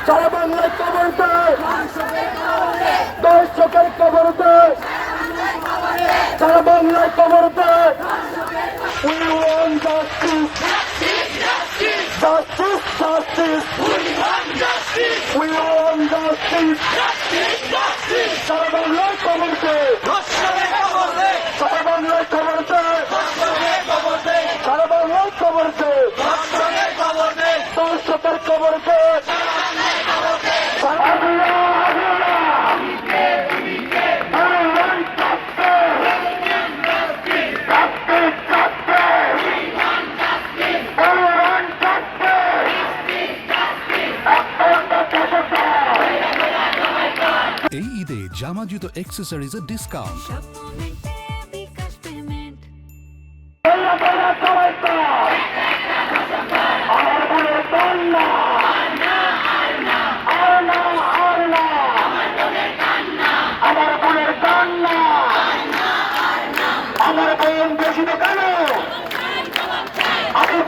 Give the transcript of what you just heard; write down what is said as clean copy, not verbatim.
সারা বাংলায় কবর দেয়, দর্শকের কবর দেয়, সারা বাংলায় কবর দেয়। We want justice, justice, justice. We want justice. সারা বাংলায় কবর দেয়, সারা বাংলায় কবর দেয়, সারা বাংলায় কবর দেয়, দর্শকের কবর দেয়। এই ঈদে জামা জুতো অ্যাক্সেসরিজের ডিসকাউন্ট। আমার বোন বেশি কেন আমি